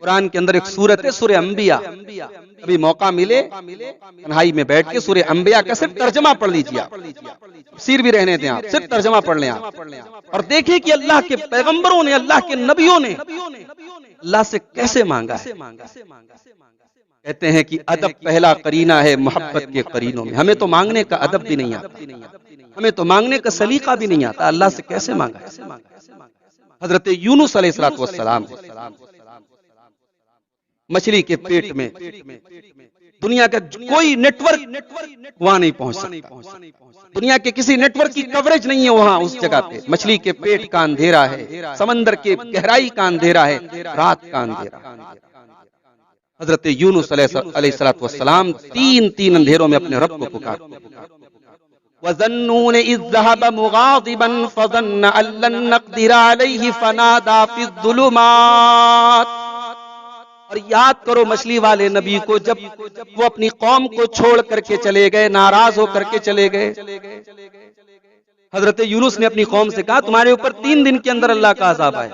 قرآن کے اندر ایک سورت ہے سورہ انبیاء، ابھی موقع ملے تنہائی میں بیٹھ کے سورہ انبیاء کا صرف ترجمہ پڑھ لیجیے، آپ تفسیر بھی رہنے دیں، آپ صرف ترجمہ پڑھ لیں آپ، اور دیکھیں کہ اللہ کے پیغمبروں نے، اللہ کے نبیوں نے اللہ سے کیسے مانگا ہے۔ کہتے ہیں کہ ادب پہلا قرینہ ہے محبت کے قرینوں میں۔ ہمیں تو مانگنے کا ادب بھی نہیں آتا، ہمیں تو مانگنے کا سلیقہ بھی نہیں آتا، اللہ سے کیسے مانگا ہے۔ حضرت یونس علیہ السلام مچھلی کے پیٹ میں، دنیا کا کوئی نیٹ ورک وہاں نہیں پہنچ سکتا، دنیا کے کسی نیٹ ورک کی کوریج نہیں ہے وہاں اس جگہ پہ۔ مچھلی کے پیٹ کا اندھیرا ہے، سمندر کے گہرائی کا اندھیرا ہے، رات کا اندھیرا۔ حضرت یونس علیہ السلام تین اندھیروں میں اپنے رب کو پکار۔ وَظَنُّونَ إِذْ ذَهَبَ مُغَاضِبًا فَظَنَّ أَن لَّن نَّقْدِرَ عَلَيْهِ فَنَادَىٰ فِي الظُّلُمَاتِ۔ اور یاد کرو مچھلی والے نبی کو، جب وہ اپنی قوم کو چھوڑ کر کے چلے گئے، ناراض ہو کر کے چلے گئے۔ حضرت یونس نے اپنی قوم سے کہا تمہارے اوپر 3 دن کے اندر اللہ کا عذاب آئے۔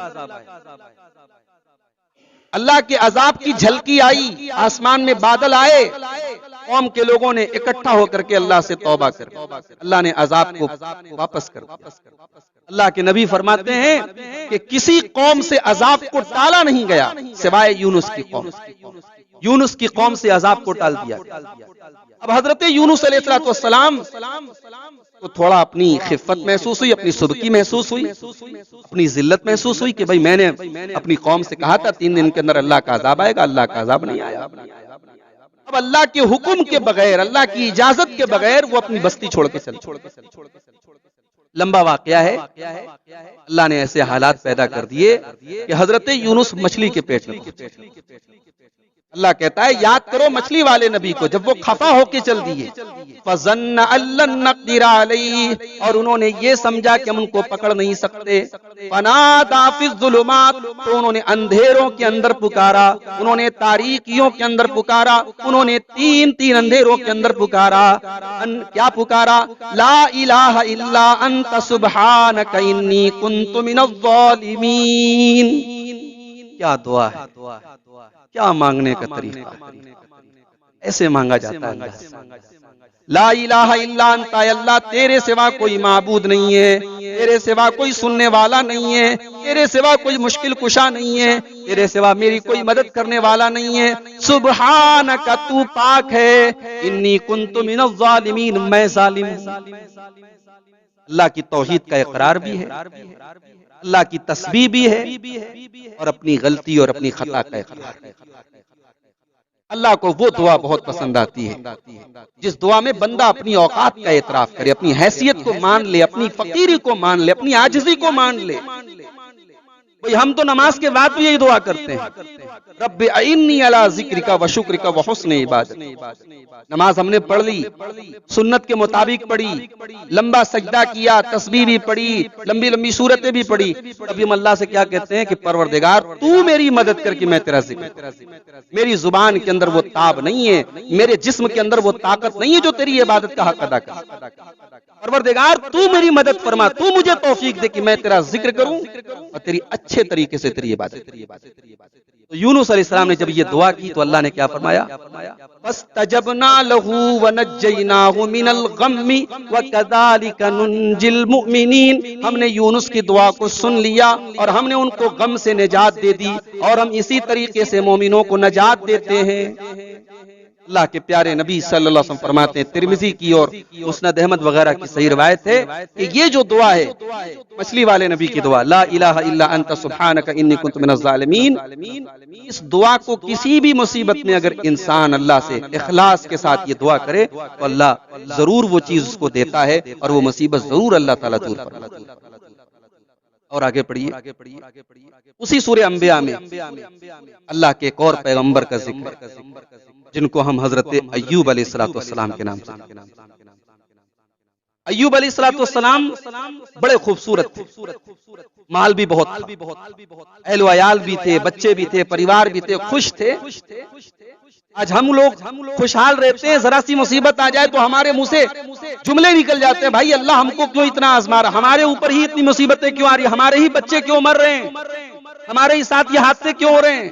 اللہ کے عذاب کی جھلکی آئی، آسمان میں بادل آئے، قوم کے لوگوں نے اکٹھا ہو کر کے اللہ سے توبہ کر، اللہ نے عذاب کو واپس کر دیا۔ اللہ کے نبی فرماتے ہیں کہ کسی قوم سے عذاب کو ٹالا نہیں گیا سوائے یونس کی قوم، یونس کی قوم سے عذاب کو ٹال دیا۔ اب حضرت یونس علیہ السلام کو تھوڑا اپنی خفت محسوس ہوئی، اپنی سبکی محسوس ہوئی، اپنی ذلت محسوس ہوئی کہ بھائی میں نے اپنی قوم سے کہا تھا 3 دن کے اندر اللہ کا عذاب آئے گا، اللہ کا عذاب نہیں آیا۔ اب اللہ کے حکم کے بغیر، اللہ کی اجازت کے بغیر وہ اپنی بستی چھوڑ کے چلے۔ لمبا واقعہ ہے، اللہ نے ایسے حالات پیدا کر دیے کہ حضرت یونس مچھلی کے پیٹ میں پہنچے۔ اللہ کہتا ہے یاد کرو مچھلی والے نبی کو جب وہ خفا ہو کے چل دیے، فَظَنَّ أَن لَّن نَّقْدِرَ عَلَيْهِ، اور انہوں نے یہ سمجھا کہ ہم ان کو پکڑ نہیں سکتے۔ فَنَادَىٰ فِي الظُّلُمَاتِ، تو انہوں نے اندھیروں کے اندر پکارا، انہوں نے تاریکیوں کے اندر پکارا، انہوں نے تین اندھیروں کے اندر پکارا۔ کیا پکارا؟ لا الہ الا انت سبحانک انی کنت من الظالمین۔ کیا دعا ہے، کیا مانگنے کا طریقہ، ایسے مانگا جاتا ہے۔ لا الہ الا انت، اے اللہ تیرے سوا کوئی معبود نہیں ہے، تیرے سوا کوئی سننے والا نہیں ہے، تیرے سوا کوئی مشکل کشا نہیں ہے، تیرے سوا میری کوئی مدد کرنے والا نہیں ہے۔ سبحانک، تو پاک ہے، انی کنت من الظالمین، میں ظالم ہوں۔ اللہ کی توحید کا اقرار بھی ہے، اللہ کی تسبیح بھی ہے، اور اپنی غلطی اور اپنی خطا کا اقرار ہے۔ اللہ کو وہ دعا بہت پسند آتی ہے جس دعا میں بندہ اپنی اوقات کا اعتراف کرے، اپنی حیثیت کو مان لے، اپنی فقیری کو مان لے، اپنی عاجزی کو مان لے۔ بھئی ہم تو نماز کے بعد بھی یہی دعا کرتے ہیں، رب اعنی علی ذکرک و شکرک و حسن عبادت۔ نماز ہم نے پڑھ لی، سنت کے مطابق پڑھی، لمبا سجدہ کیا، تسبیح بھی پڑھی، لمبی لمبی سورتیں بھی پڑھی، ابھی ہم اللہ سے کیا کہتے ہیں کہ پروردگار تو میری مدد کر کے میں تیرا ذکر، میری زبان کے اندر وہ تاب نہیں ہے، میرے جسم کے اندر وہ طاقت نہیں ہے جو تیری عبادت کا حق ادا کر۔ پروردگار تو میری مدد فرما، تو مجھے توفیق دے کہ میں تیرا ذکر کروں اور تیری اچھے طریقے سے تیری عبادت کروں۔ تو یونس علیہ السلام نے جب یہ دعا کی تو اللہ نے کیا فرمایا؟ فَاسْتَجَبْنَا لَهُ وَنَجَّيْنَاهُ مِنَ الْغَمِّ وَكَذَلِكَ نُنْجِي الْمُؤْمِنِينَ۔ ہم نے یونس کی دعا کو سن لیا اور ہم نے ان کو غم سے نجات دے دی، اور ہم اسی طریقے سے مومنوں کو نجات دیتے ہیں۔ اللہ کے پیارے نبی صلی اللہ علیہ وسلم فرماتے ہیں، ترمذی کی اور مسند احمد وغیرہ کی صحیح روایت ہے کہ یہ جو دعا ہے مچھلی والے نبی کی دعا، لا الہ الا انت سبحانک انی کنت من الظالمین، اس دعا کو کسی بھی مصیبت میں اگر انسان اللہ سے اخلاص کے ساتھ یہ دعا کرے تو اللہ ضرور وہ چیز اس کو دیتا ہے، اور وہ مصیبت ضرور اللہ تعالیٰ دور فرماتا ہے۔ اور آگے پڑھیے اسی سورہ انبیاء میں اللہ کے ایک اور پیغمبر کا ذکر جن کو ہم حضرت ایوب علیہ السلام کے نام سے۔ ایوب علیہ السلام بڑے خوبصورت تھے، مال بھی بہت تھا، اہل و عیال بھی تھے، بچے بھی تھے، پریوار بھی تھے، خوش تھے۔ آج ہم لوگ خوشحال رہتے ہیں، ذرا سی مصیبت آ جائے تو ہمارے منہ سے جملے نکل جاتے ہیں، بھائی اللہ ہم کو کیوں اتنا آزما رہا، ہمارے اوپر ہی اتنی مصیبتیں کیوں آ رہی، ہمارے ہی بچے کیوں مر رہے ہیں۔ ہمارے ہی ساتھ یہ حادثے کیوں ہو رہے ہیں؟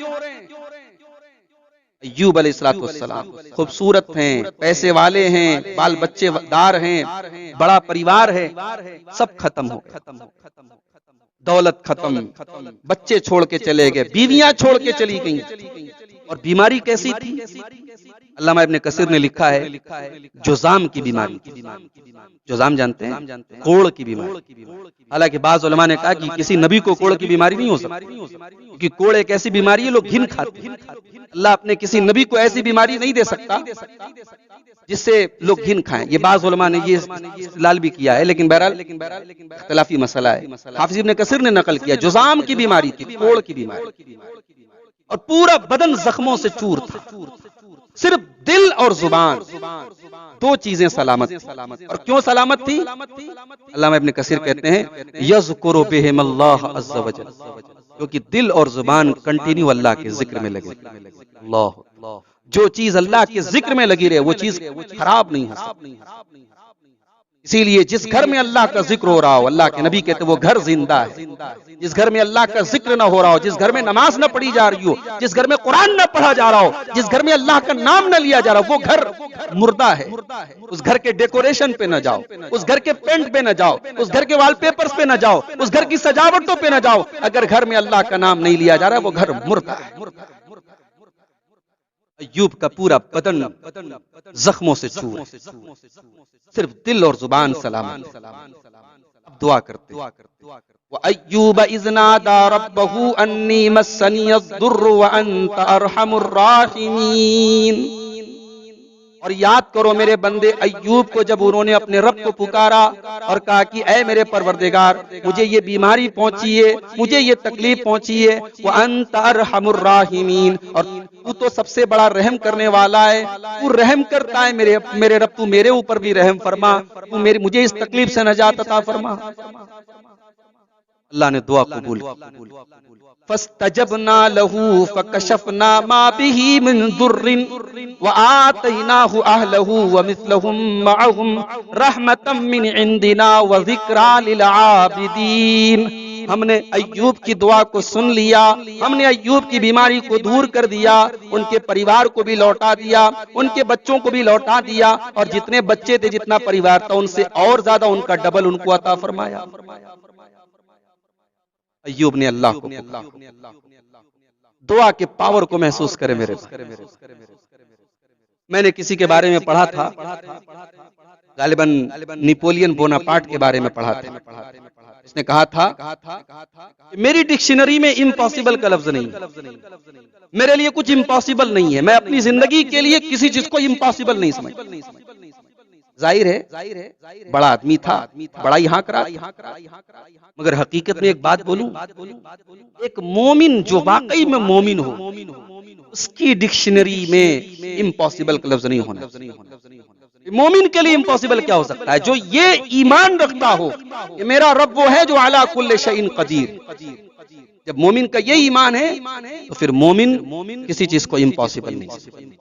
ایوب علیہ السلام خوبصورت ہیں، پیسے والے ہیں، بال بچے دار ہیں، بڑا پریوار ہے، سب ختم ہو گئے، دولت ختم، بچے چھوڑ کے چلے گئے، بیویاں چھوڑ کے چلی گئیں، اور بیماری کیسی تھی؟ علامہ ابن کثیر نے لکھا ہے جذام کی بیماری، جذام جانتے ہیں؟ کوڑ کی بیماری۔ حالانکہ بعض علماء نے کہا کہ کسی نبی کو کوڑ کی بیماری نہیں ہو سکتی، کیونکہ کوڑ ایک ایسی بیماری ہے لوگ گھن کھاتے ہیں، اللہ اپنے کسی نبی کو ایسی بیماری نہیں دے سکتا جس سے لوگ گھن کھائیں۔ یہ بعض علماء نے یہ استدلال بھی کیا ہے، لیکن بہرحال اختلافی مسئلہ ہے۔ حافظ ابن کثیر نے نقل کیا جذام کی بیماری تھی، کوڑ کی بیماری، اور پورا بدن زخموں سے چور تھا، صرف دل اور زبان دو چیزیں سلامت، اور کیوں سلامت تھی؟ علامہ ابن کثیر کہتے ہیں یذکر بہم اللہ عز وجل، کیونکہ دل اور زبان کنٹینیو اللہ کے ذکر میں لگے۔ اللہ، جو چیز اللہ کے ذکر میں لگی رہے وہ چیز خراب نہیں ہو سکتی۔ اسی لیے جس گھر میں اللہ کا ذکر ہو رہا ہو، اللہ کے نبی کہتے وہ گھر زندہ ہے۔ جس گھر میں اللہ کا ذکر نہ ہو رہا ہو، جس گھر میں نماز نہ پڑھی جا رہی ہو، جس گھر میں قرآن نہ پڑھا جا رہا ہو، جس گھر میں اللہ کا نام نہ لیا جا رہا ہو، وہ گھر مردہ ہے۔ اس گھر کے ڈیکوریشن پہ نہ جاؤ، اس گھر کے پینٹ پہ نہ جاؤ، اس گھر کے وال پیپرز پہ نہ جاؤ، اس گھر کی سجاوٹوں پہ نہ جاؤ۔ اگر گھر میں اللہ کا نام نہیں لیا جا رہا وہ گھر مردہ ہے۔ ایوب کا پورا بدن زخموں سے چور، صرف دل اور زبان سلامت۔ اب دعا کرتے وَأَيُّوبَ إِذْ نَادَى رَبَّهُ أَنِّي مَسَّنِيَ الضُّرُّ وَأَنْتَ أَرْحَمُ الرَّاحِمِينَ۔ اور یاد کرو میرے بندے ایوب کو، جب انہوں نے اپنے رب کو پکارا اور کہا کہ اے میرے پروردگار مجھے یہ بیماری پہنچی ہے، مجھے یہ تکلیف پہنچی ہے، وَأَنْتَ أَرْحَمُ الرَّاحِمِينَ، اور تو تو سب سے بڑا رحم کرنے والا ہے، تو رحم کرتا ہے میرے رب، تو میرے اوپر بھی رحم فرما، تو مجھے اس تکلیف سے نجات عطا فرما۔ اللہ نے دعا قبول کی۔ فاستجبنا له فكشفنا ما به من ضر وآتيناه أهله ومثلهم معهم رحمة من عندنا وذكرى للعابدين۔ ہم نے ایوب کی دعا کو سن لیا، ہم نے ایوب کی بیماری کو دور کر دیا، ان کے پریوار کو بھی لوٹا دیا، ان کے بچوں کو بھی لوٹا دیا، اور جتنے بچے تھے جتنا پریوار تھا ان سے اور زیادہ ان کا ڈبل ان کو عطا فرمایا۔ ایوب نے اللہ کو دعا کے پاور کو محسوس کرے میرے بھائی۔ میں نے کسی کے بارے میں پڑھا تھا، غالباً نیپولین بوناپارٹ کے بارے میں پڑھا تھا۔ اس نے کہا تھا میری ڈکشنری میں امپاسبل کا لفظ نہیں، میرے لیے کچھ امپاسبل نہیں ہے، میں اپنی زندگی کے لیے کسی چیز کو امپاسبل نہیں سمجھتا۔ ظاہر ہے بڑا آدمی تھا، بڑا ہی ہانک رہا تھا، مگر حقیقت میں ایک بات بولوں، ایک مومن جو واقعی میں مومن ہو اس کی ڈکشنری میں امپاسبل کا لفظ نہیں ہونا۔ مومن کے لیے امپاسبل کیا ہو سکتا ہے؟ جو یہ ایمان رکھتا ہو کہ میرا رب وہ ہے جو علی کل شیء قدیر۔ جب مومن کا یہ ایمان ہے تو پھر مومن کسی چیز کو امپاسبل نہیں۔